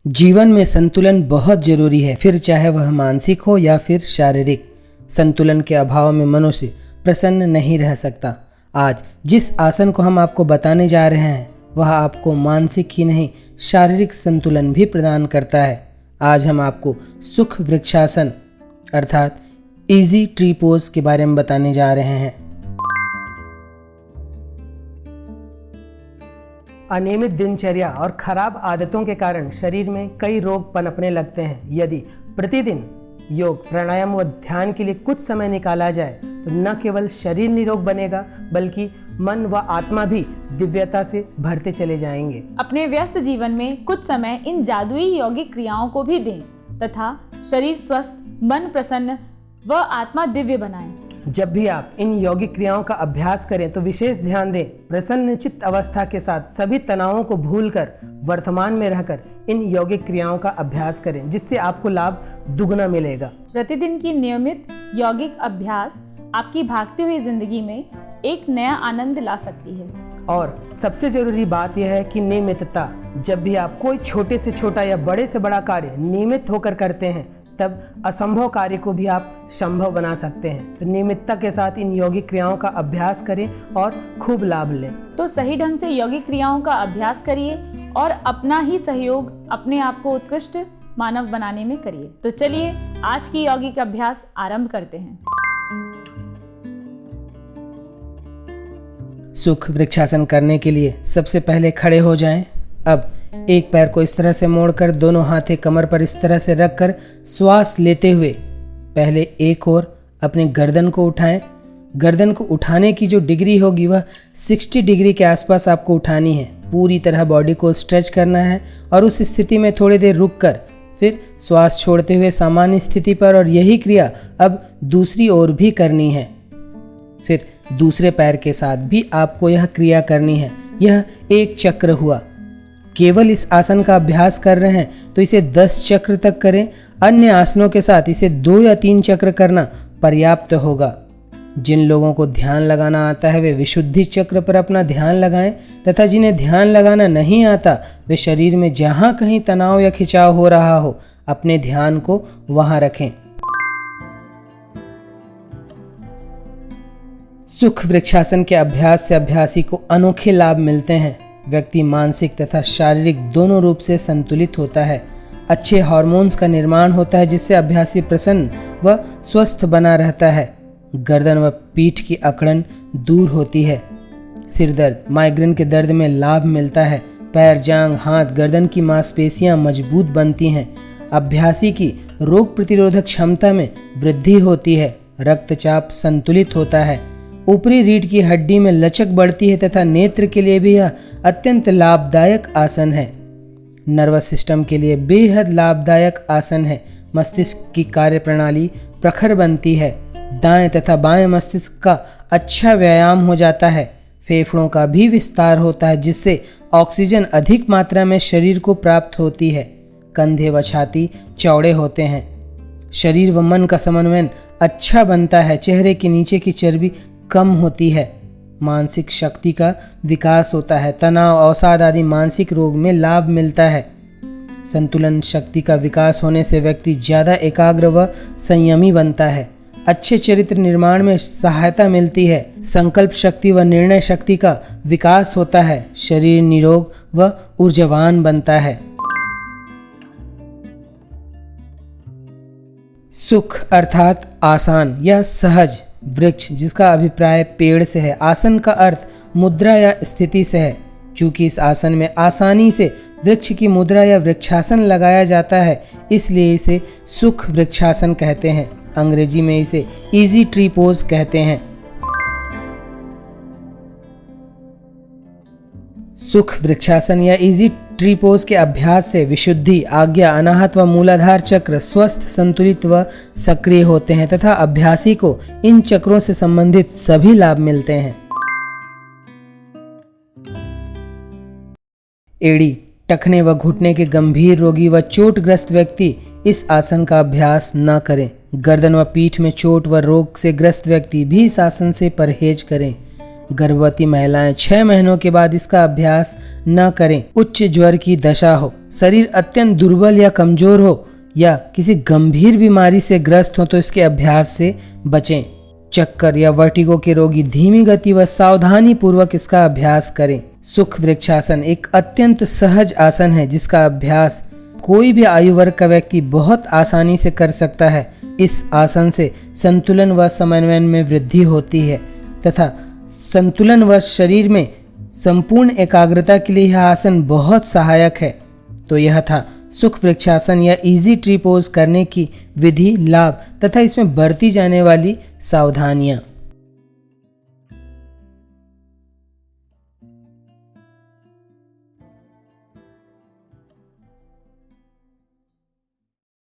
जीवन में संतुलन बहुत जरूरी है, फिर चाहे वह मानसिक हो या फिर शारीरिक। संतुलन के अभाव में मनुष्य प्रसन्न नहीं रह सकता। आज जिस आसन को हम आपको बताने जा रहे हैं वह आपको मानसिक ही नहीं शारीरिक संतुलन भी प्रदान करता है। आज हम आपको सुख वृक्षासन अर्थात इजी ट्री पोज के बारे में बताने जा रहे हैं। अनियमित दिनचर्या और खराब आदतों के कारण शरीर में कई रोग पनपने लगते हैं। यदि प्रतिदिन योग, प्राणायाम व ध्यान के लिए कुछ समय निकाला जाए तो न केवल शरीर निरोग बनेगा बल्कि मन व आत्मा भी दिव्यता से भरते चले जाएंगे। अपने व्यस्त जीवन में कुछ समय इन जादुई यौगिक क्रियाओं को भी दें तथा शरीर स्वस्थ, मन प्रसन्न व आत्मा दिव्य बनाएं। जब भी आप इन यौगिक क्रियाओं का अभ्यास करें तो विशेष ध्यान दें। प्रसन्न चित्त अवस्था के साथ सभी तनावों को भूलकर वर्तमान में रहकर इन यौगिक क्रियाओं का अभ्यास करें, जिससे आपको लाभ दुगना मिलेगा। प्रतिदिन की नियमित यौगिक अभ्यास आपकी भागती हुई जिंदगी में एक नया आनंद ला सकती है। और सबसे जरूरी बात यह है कि नियमितता। जब भी आप कोई छोटे से छोटा या बड़े से बड़ा कार्य नियमित होकर करते हैं तब असंभव कार्य को भी आप संभव बना सकते हैं। तो नियमितता के साथ इन यौगिक क्रियाओं का अभ्यास करें और खूब लाभ लें। तो सही ढंग से यौगिक क्रियाओं का अभ्यास करिए और अपना ही सहयोग अपने आप को उत्कृष्ट मानव बनाने में करिए। तो चलिए आज की यौगिक अभ्यास आरंभ करते हैं। सुख वृक्षासन करने के लिए सबसे पहले खड़े हो जाएं। अब एक पैर को इस तरह से मोड़कर दोनों हाथें कमर पर इस तरह से रखकर श्वास लेते हुए पहले एक ओर अपने गर्दन को उठाएं। गर्दन को उठाने की जो डिग्री होगी वह 60 डिग्री के आसपास आपको उठानी है। पूरी तरह बॉडी को स्ट्रेच करना है और उस स्थिति में थोड़ी देर रुककर फिर श्वास छोड़ते हुए सामान्य स्थिति पर, और यही क्रिया अब दूसरी ओर भी करनी है। फिर दूसरे पैर के साथ भी आपको यह क्रिया करनी है। यह एक चक्र हुआ। केवल इस आसन का अभ्यास कर रहे हैं तो इसे 10 चक्र तक करें। अन्य आसनों के साथ इसे 2 या 3 चक्र करना पर्याप्त होगा। जिन लोगों को ध्यान लगाना आता है वे विशुद्धि चक्र पर अपना ध्यान लगाएं तथा जिन्हें ध्यान लगाना नहीं आता वे शरीर में जहां कहीं तनाव या खिंचाव हो रहा हो अपने ध्यान को वहां रखें। सुख वृक्षासन के अभ्यास से अभ्यासी को अनोखे लाभ मिलते हैं। व्यक्ति मानसिक तथा शारीरिक दोनों रूप से संतुलित होता है। अच्छे हार्मोन्स का निर्माण होता है जिससे अभ्यासी प्रसन्न व स्वस्थ बना रहता है। गर्दन व पीठ की अकड़न दूर होती है। सिर दर्द, माइग्रेन के दर्द में लाभ मिलता है। पैर, जांघ, हाथ, गर्दन की मांसपेशियां मजबूत बनती हैं। अभ्यासी की रोग प्रतिरोधक क्षमता में वृद्धि होती है। रक्तचाप संतुलित होता है। ऊपरी रीढ़ की हड्डी में लचक बढ़ती है तथा नेत्र के लिए भी यह अत्यंत लाभदायक आसन है। नर्वस सिस्टम के लिए बेहद लाभदायक आसन है। मस्तिष्क की कार्यप्रणाली प्रखर बनती है। दाएं तथा बाएं मस्तिष्क का अच्छा व्यायाम हो जाता है। फेफड़ों का भी विस्तार होता है जिससे ऑक्सीजन अधिक मात्रा में शरीर को प्राप्त होती है। कंधे व छाती चौड़े होते हैं। शरीर व मन का समन्वय अच्छा बनता है। चेहरे के नीचे की चर्बी कम होती है। मानसिक शक्ति का विकास होता है। तनाव, अवसाद आदि मानसिक रोग में लाभ मिलता है। संतुलन शक्ति का विकास होने से व्यक्ति ज़्यादा एकाग्र व संयमी बनता है। अच्छे चरित्र निर्माण में सहायता मिलती है। संकल्प शक्ति व निर्णय शक्ति का विकास होता है। शरीर निरोग व ऊर्जावान बनता है। सुख अर्थात आसान या सहज। वृक्ष जिसका अभिप्राय पेड़ से है। आसन का अर्थ मुद्रा या स्थिति से है। चूंकि इस आसन में आसानी से वृक्ष की मुद्रा या वृक्षासन लगाया जाता है इसलिए इसे सुख वृक्षासन कहते हैं। अंग्रेजी में इसे इजी ट्री पोज कहते हैं। सुख वृक्षासन या इजी ट्री पोज के अभ्यास से विशुद्धि, आज्ञा, अनाहत व मूलाधार चक्र स्वस्थ, संतुलित व सक्रिय होते हैं तथा अभ्यासी को इन चक्रों से संबंधित सभी लाभ मिलते हैं। एड़ी, टखने व घुटने के गंभीर रोगी व चोटग्रस्त व्यक्ति इस आसन का अभ्यास न करें। गर्दन व पीठ में चोट व रोग से ग्रस्त व्यक्ति भी इस आसन से परहेज करें। गर्भवती महिलाएं 6 महीनों के बाद इसका अभ्यास न करें। उच्च ज्वर की दशा हो, शरीर अत्यंत दुर्बल या कमजोर हो या किसी गंभीर बीमारी से ग्रस्त हो तो इसके अभ्यास से बचें। चक्कर या वर्टिगो के रोगी धीमी गति व सावधानी पूर्वक इसका अभ्यास करें। सुख वृक्षासन एक अत्यंत सहज आसन है जिसका अभ्यास कोई भी आयु वर्ग का व्यक्ति बहुत आसानी से कर सकता है। इस आसन से संतुलन व समन्वय में वृद्धि होती है तथा संतुलन व शरीर में संपूर्ण एकाग्रता के लिए यह आसन बहुत सहायक है। तो यह था सुख वृक्षासन या इजी ट्री पोज करने की विधि, लाभ तथा इसमें बरती जाने वाली सावधानियां।